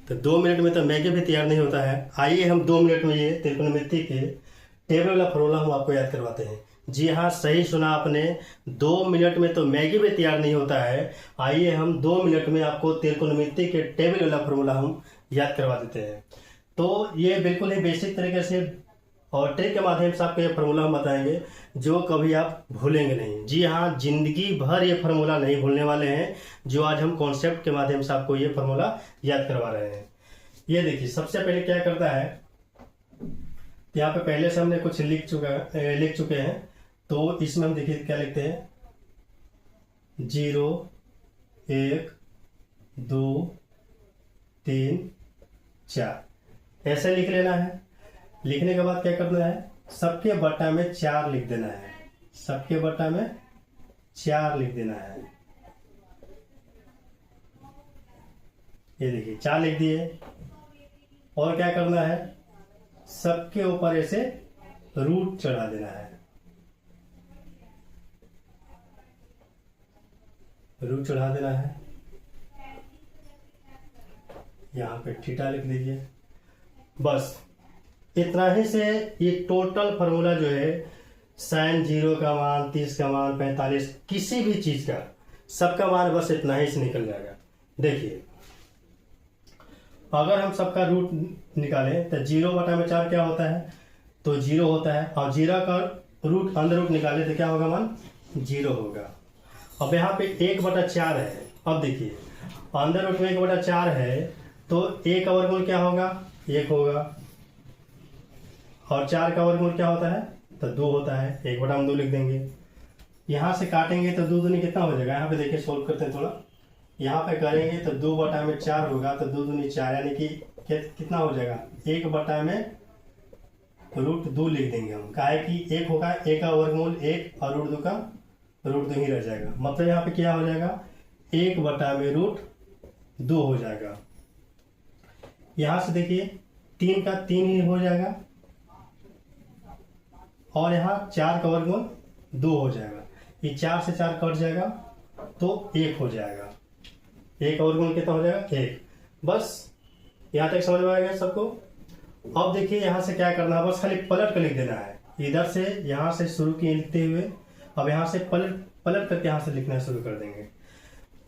तो 2 मिनट में तो मैगी भी तैयार नहीं होता है। आइए हम 2 मिनट में ये त्रिकोणमिति के टेबल वाला फॉर्मूला हम आपको याद करवाते हैं। जी हाँ, सही सुना आपने, 2 मिनट में तो मैगी भी तैयार नहीं होता है। आइए हम 2 मिनट में आपको त्रिकोणमिति के टेबल वाला फॉर्मूला हम याद करवा देते हैं। तो ये बिल्कुल ही बेसिक तरीके से और ट्रिक के माध्यम से आपको ये फार्मूला हम बताएंगे जो कभी आप भूलेंगे नहीं। जी हाँ, जिंदगी भर ये फार्मूला नहीं भूलने वाले हैं, जो आज हम कॉन्सेप्ट के माध्यम से आपको ये फार्मूला याद करवा रहे हैं। ये देखिए, सबसे पहले क्या करता है, यहाँ पे पहले से हमने कुछ लिख चुके हैं। तो इसमें हम देखिए क्या लिखते हैं, 0 1 2 3 4 ऐसे लिख लेना है। लिखने के बाद क्या करना है, सबके बट्टा में 4 लिख देना है। सबके बट्टा में 4 लिख देना है। ये देखिए 4 लिख दिए। और क्या करना है, सबके ऊपर ऐसे रूट चढ़ा देना है। रूट चढ़ा देना है। यहां पे थीटा लिख दीजिए। बस इतना ही से ये टोटल फार्मूला जो है, sin 0 का मान, 30 का मान, 45, किसी भी चीज का सबका मान बस इतना ही से निकल जाएगा। देखिए, अगर हम सबका रूट निकालें तो 0/4 क्या होता है, तो 0 होता है। और 0 का रूट अंदर रूट निकाले तो क्या होगा, मान 0 होगा। अब यहाँ पे 1/4 है। अब देखिए, अंदर रूट में 1/4 है तो 1 का वर्गमूल क्या होगा, 1 होगा। और 4 का वर्गमूल क्या होता है, तो 2 होता है। 1/2 लिख देंगे। यहाँ से काटेंगे तो 2 दूनी कितना हो जाएगा, यहाँ पे देखिए सोल्व करते हैं थोड़ा। यहाँ पे करेंगे तो 2/4 होगा, तो 2 दूनी 4 यानी कि कितना हो जाएगा, 1/√2 लिख देंगे हम। काहे कि 1 होगा, 1 का वर्गमूल 1 और √2 का √2 ही रह जाएगा। मतलब यहाँ पे क्या हो जाएगा, 1/√2 हो जाएगा। यहाँ से देखिए 3 का 3 ही हो जाएगा। और यहाँ 4 का वर्गमूल 2 हो जाएगा। ये 4 से 4 कट जाएगा तो 1 हो जाएगा। 1 का वर्गमूल कितना हो जाएगा, 1। बस यहाँ तक समझ में आ गया सबको। अब देखिए यहाँ से क्या करना है, बस खाली पलट कर लिख देना है। इधर से यहाँ से शुरू किए लिखते हुए अब यहाँ से पलट करके यहाँ से लिखना शुरू कर देंगे।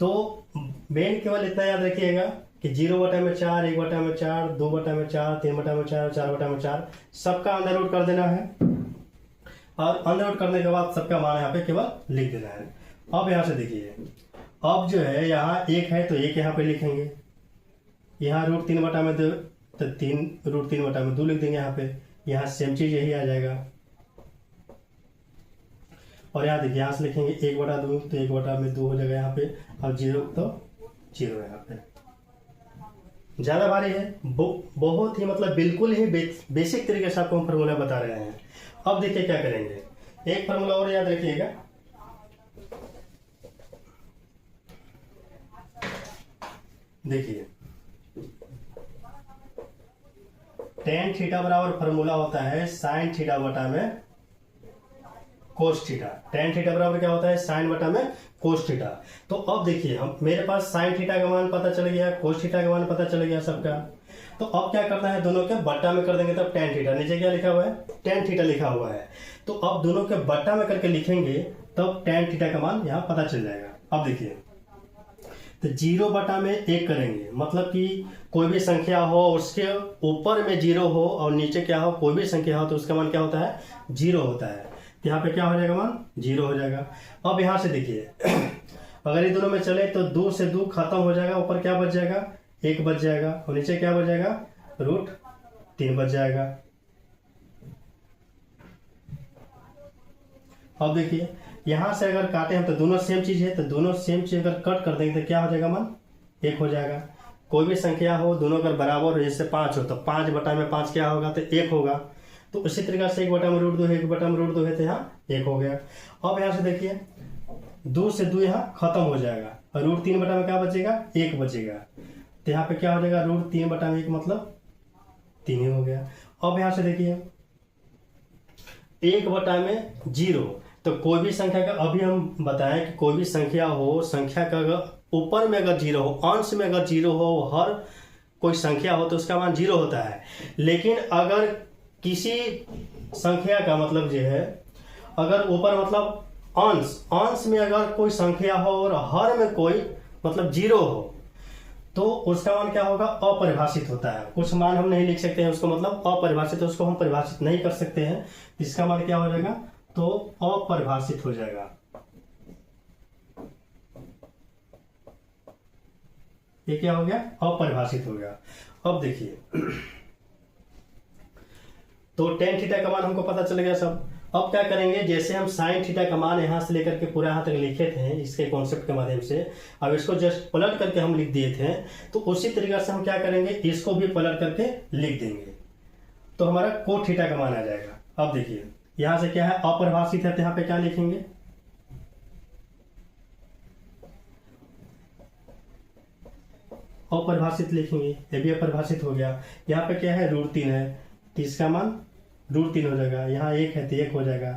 तो मेन केवल इतना याद रखिएगा कि 0/4, 1/4, 2/4, 3/4, 4/4 सबका अंडर रूट कर देना है। और अंडर रूट करने के बाद सबका मान यहाँ पे केवल लिख देना है। अब यहाँ से देखिए, अब जो है यहाँ 1 है तो 1 यहाँ पे लिखेंगे। यहाँ √3/2 तो 3 √3/2 लिख देंगे यहाँ पे। यहाँ सेम चीज यही आ जाएगा। और यहाँ देखिए, यहाँ से लिखेंगे 1/2 तो 1/2 हो जाएगा यहाँ पे। अब 0 तो 0 यहाँ पे। ज्यादा भारी है, बहुत ही मतलब बिल्कुल ही बेसिक तरीके से आपको हम फार्मूला बता रहे हैं। अब देखिए क्या करेंगे, एक फार्मूला और याद रखिएगा। देखिए, tan थीटा बराबर फार्मूला होता है sin थीटा बटा में कोस थीटा। tan थीटा बराबर क्या होता है, sin बटा में कोस थीटा। तो अब देखिए, हम मेरे पास sin थीटा का मान पता चल गया, कोस थीटा का मान पता चल गया सबका। तो अब क्या करना है, दोनों के बट्टा में कर देंगे तब tan थीटा। नीचे क्या लिखा हुआ है, tan थीटा लिखा हुआ है। तो अब दोनों के बट्टा में करके लिखेंगे तब tan थीटा का मान यहाँ पता चल जाएगा। अब देखिए, तो 0/1 करेंगे, मतलब कि कोई भी संख्या हो उसके ऊपर में 0 हो और नीचे क्या हो, कोई भी संख्या हो तो उसका मान क्या होता है, 0 होता है। तो यहाँ पे क्या हो जाएगा, मान 0 हो जाएगा। अब यहाँ से देखिए, अगर ये दोनों में चले तो 2 से 2 खत्म हो जाएगा। ऊपर क्या बच जाएगा, 1 बच जाएगा। और नीचे क्या बच जाएगा, √3 बच जाएगा। अब देखिए, यहां से अगर काटे हम तो दोनों सेम चीज है, तो दोनों सेम चीज अगर कट कर देंगे तो क्या हो जाएगा, मान 1 हो जाएगा। कोई भी संख्या हो, दोनों अगर बराबर हो, जैसे 5 हो तो 5/5 क्या होगा, तो 1 होगा। तो उसी तरीके से 1/√2 है, 1/√2 है तो यहाँ 1 हो गया। अब यहाँ से देखिए, 2 से 2 यहाँ खत्म हो जाएगा और √3 बटा में क्या बचेगा, 1 बचेगा। तो यहाँ पे क्या हो जाएगा, √3/1 मतलब 3 ही हो गया। अब यहाँ से देखिए, 1/0, तो कोई भी संख्या का, अभी हम बताएं कि कोई भी संख्या हो, संख्या का अगर ऊपर में अगर 0 हो, अंश में अगर 0 हो, हर कोई संख्या हो तो उसका मान 0 होता है। लेकिन अगर किसी संख्या का मतलब जो है, अगर ऊपर मतलब अंश में अगर कोई संख्या हो और हर में कोई मतलब 0 हो तो उसका मान क्या होगा, अपरिभाषित होता है। कुछ मान हम नहीं लिख सकते हैं उसको, मतलब अपरिभाषित है, उसको हम परिभाषित नहीं कर सकते हैं। इसका मान क्या हो जाएगा, तो अपरिभाषित हो जाएगा। ये क्या हो गया, अपरिभाषित हो गया। अब देखिए तो tan थीटा का मान हमको पता चल गया सब। अब क्या करेंगे, जैसे हम sin थीटा का मान यहां से लेकर के पूरा यहां तक लिखे थे इसके कॉन्सेप्ट के माध्यम से, अब इसको जस्ट पलट करके हम लिख दिए थे, तो उसी तरीके से हम क्या करेंगे, इसको भी पलट करके लिख देंगे तो हमारा cot थीटा का मान आ जाएगा। अब देखिए यहां से क्या है, अपरिभाषित है तो यहाँ पे क्या लिखेंगे, अपरिभाषित लिखेंगे, ये भी अपरिभाषित हो गया। यहाँ पे क्या है, √3 है तो इसका मान √3 हो जाएगा। यहाँ 1 है तो 1 हो जाएगा।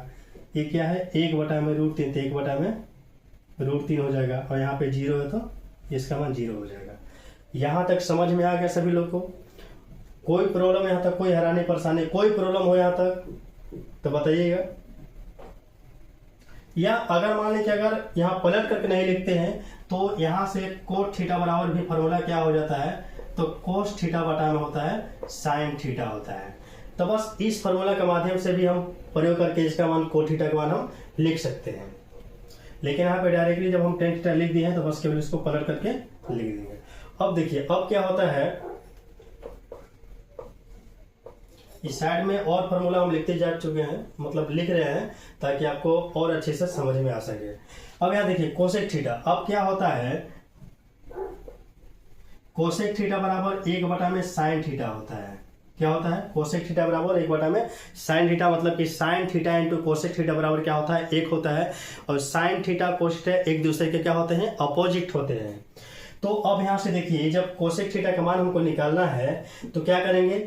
ये क्या है, 1/√3 तो 1/√3 हो जाएगा। और यहाँ पे 0 है तो इसका मान 0 हो जाएगा। यहाँ तक समझ में आ गया सभी लोग को? कोई प्रॉब्लम यहाँ तक, कोई हैरानी परेशानी, कोई प्रॉब्लम हो यहाँ तक तो बताइएगा। या अगर मान लें कि अगर यहाँ पलट करके नहीं लिखते हैं तो यहाँ से cot थीटा बराबर भी फॉर्मूला क्या हो जाता है, तो cos थीटा बटा में होता है sin थीटा होता है। तो बस इस फॉर्मूला के माध्यम से भी हम प्रयोग करके इसका मान cot थीटा का मान हम लिख सकते हैं। लेकिन यहाँ पे डायरेक्टली जब हम tan थीटा लिख दिए हैं तो बस केवल इसको पलट करके लिख देंगे। अब देखिए अब क्या होता है, इस साइड में और फॉर्मूला हम लिखते जा चुके हैं, मतलब लिख रहे हैं ताकि आपको और अच्छे से समझ में आ सके। अब यहाँ देखिए कोसेक थीटा, अब क्या होता है, कोसेक थीटा बराबर 1/sin थीटा होता है। क्या होता है, कोसेक थीटा बराबर 1/sin थीटा, मतलब कि sin theta into cosec theta बराबर क्या होता है, 1 होता है। और sin थीटा कोस थीटा एक दूसरे के क्या होते हैं, अपोजिट होते हैं। तो अब यहाँ से देखिए जब कोसेक थीटा का मान हमको निकालना है तो क्या करेंगे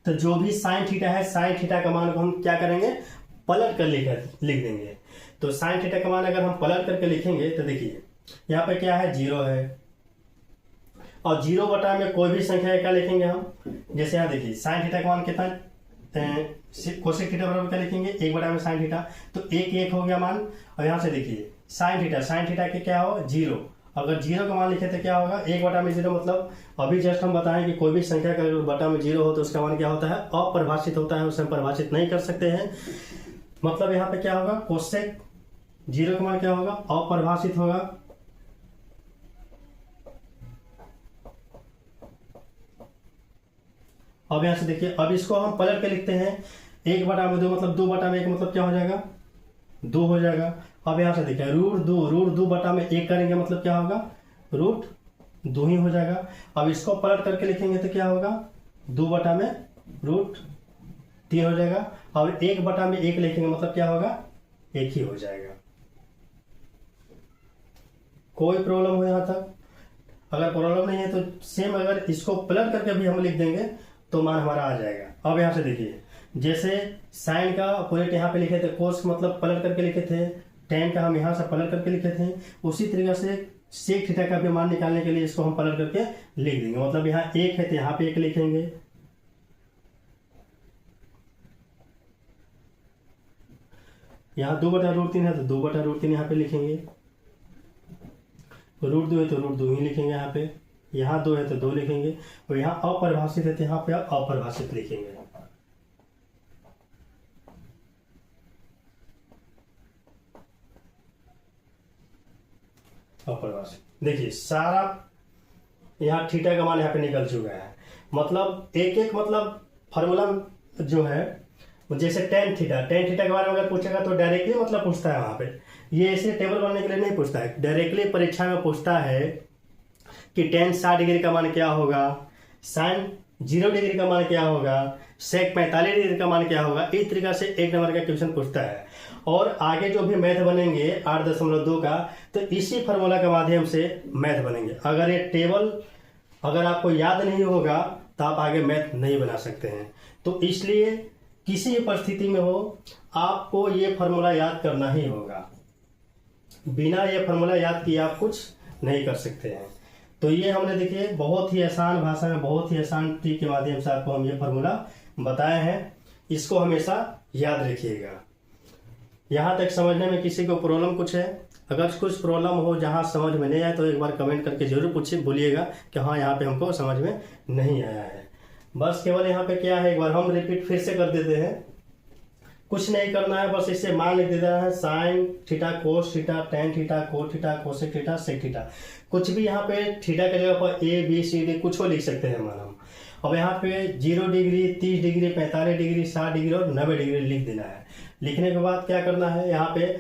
तो जो भी sin थीटा है, sin थीटा का मान को हम क्या करेंगे, पलट कर लिख देंगे। तो sin थीटा का मान अगर हम पलट करके लिखेंगे तो देखिए यहाँ पे क्या है, 0 है। और 0 बटा में कोई भी संख्या क्या लिखेंगे हम, जैसे यहाँ देखिए sin थीटा का मान कितना, कोसेक थीटा बराबर क्या लिखेंगे, 1/sin थीटा, तो 1 हो गया मान। और यहाँ से देखिए sin थीटा के क्या हो, 0। अगर 0 का मान लिखे तो क्या होगा, 1/0, मतलब अभी जस्ट हम बताएं कि कोई भी संख्या का बटा में 0 हो तो उसका मान क्या होता है, अपरिभाषित होता है, उसे हम परिभाषित नहीं कर सकते हैं। मतलब यहाँ पे क्या होगा, कोसेक 0 का मान क्या होगा, अपरिभाषित होगा। अब यहाँ से देखिए अब इसको हम पलट के लिखते हैं, 1/2 मतलब 2/1 मतलब क्या हो जाएगा, 2 हो जाएगा। अब यहाँ से देखिए √2 बटा में 1 करेंगे मतलब क्या होगा, √2 ही हो जाएगा। अब इसको पलट करके लिखेंगे तो क्या होगा, 2 बटा में √3 हो जाएगा। और 1 बटा में 1 लिखेंगे मतलब क्या होगा, 1 ही हो जाएगा। कोई प्रॉब्लम हो यहाँ तक? अगर प्रॉब्लम नहीं है तो सेम अगर इसको पलट करके भी हम लिख देंगे तो मान हमारा आ जाएगा। अब यहाँ से देखिए जैसे साइन का अपोजिट यहाँ पे लिखे थे, कोस मतलब पलट करके लिखे थे, tan का हम यहाँ से पलट करके लिखे थे, उसी तरीके से सेक थीटा का भी मान निकालने के लिए इसको हम पलट करके लिख देंगे। मतलब यहाँ 1 है तो यहाँ पे 1 लिखेंगे, यहाँ 2/√3 है तो 2/√3 यहाँ पे लिखेंगे, √2 है तो √2 ही लिखेंगे यहाँ पे, यहाँ 2 है तो 2 लिखेंगे, और यहाँ अपरिभाषित है तो यहाँ पे अपरिभाषित लिखेंगे। अपरिभाषित देखिए सारा यहाँ थीटा का मान यहाँ पे निकल चुका है। मतलब एक मतलब फॉर्मूला जो है, जैसे tan थीटा के बारे में अगर पूछेगा तो डायरेक्टली मतलब पूछता है वहां पे, ये ऐसे टेबल बनने के लिए नहीं पूछता है, डायरेक्टली परीक्षा में पूछता है कि tan 60 डिग्री का मान क्या होगा, sin 0 डिग्री का मान क्या होगा, sec 45 डिग्री का मान क्या होगा। इस तरीके से 1 नंबर का क्वेश्चन पूछता है। और आगे जो भी मैथ बनेंगे 8.2 का, तो इसी फार्मूला के माध्यम से मैथ बनेंगे। अगर ये टेबल अगर आपको याद नहीं होगा तो आप आगे मैथ नहीं बना सकते हैं। तो इसलिए किसी भी परिस्थिति में हो आपको ये फार्मूला याद करना ही होगा, बिना ये फार्मूला याद किए आप कुछ नहीं कर सकते हैं। तो ये हमने देखिए बहुत ही आसान भाषा में, बहुत ही आसान ट्रिक के माध्यम से आपको हम ये फार्मूला बताए हैं। इसको हमेशा याद रखिएगा। यहाँ तक समझने में किसी को प्रॉब्लम कुछ है? अगर कुछ प्रॉब्लम हो जहाँ समझ में नहीं आए तो एक बार कमेंट करके जरूर पूछिए, बोलिएगा कि हाँ यहाँ पे हमको समझ में नहीं आया है। बस केवल यहाँ पे क्या है, एक बार हम रिपीट फिर से कर देते हैं। कुछ नहीं करना है, बस इसे मान लिख देना है sine theta cos theta tan theta cos theta cosec theta sec theta. कुछ भी यहाँ पे थीटा की जगह पर ए बी सी डी कुछ लिख सकते हैं मान हम। अब यहाँ पे 0 डिग्री 30 डिग्री 45 डिग्री 60 डिग्री और 90 डिग्री लिख देना है। लिखने के बाद क्या करना है, यहाँ पे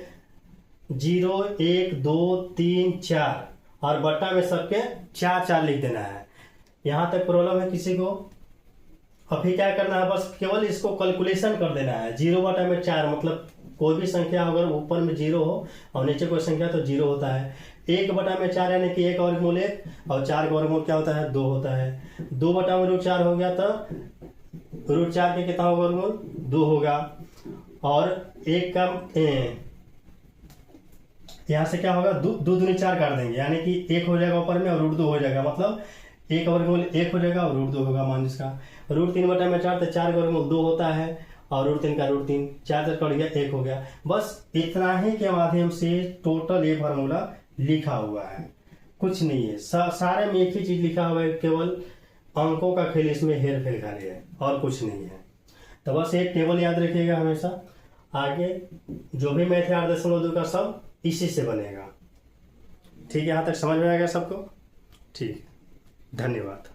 0 1 2 3 4 और बट्टा में सबके 4 4 लिख देना है। यहाँ तक प्रॉब्लम है किसी को? अभी क्या करना है, बस केवल इसको कैलकुलेशन कर देना है। 0 बटा में 4 मतलब कोई भी संख्या अगर ऊपर में 0 हो और नीचे कोई संख्या तो 0 होता है। 1 बटा में 4 यानी कि 1 वर्गमूल 1 और 4 का वर्गमूल क्या होता है 2 होता है। 2 बटा में रूट 4 हो गया तो रूट 4 के कितना होगा वर्गमूल 2 होगा। और 1 का यहाँ से क्या होगा 2 दूनी 4 काट देंगे यानी कि 1 हो जाएगा ऊपर में और रूट 2 हो जाएगा, मतलब 1 का वर्गमूल 1 हो जाएगा और रूट 2 होगा मान जिसका। रूट 3 बटा में 4 तो 4 का वर्गमूल 2 होता है और रूट 3 का रूट 3 4 से कट गया 1 हो गया। बस इतना ही के माध्यम से टोटल ये फार्मूला लिखा हुआ है, कुछ नहीं है। सारे में एक ही चीज लिखा हुआ है, केवल अंकों का खेल इसमें हेर फेर खाली है और कुछ नहीं है। तो बस एक टेबल याद रखिएगा हमेशा, आगे जो भी मैथ है 8.2 का सब इसी से बनेगा। ठीक है, यहाँ तक समझ में आ गया सबको? ठीक, धन्यवाद।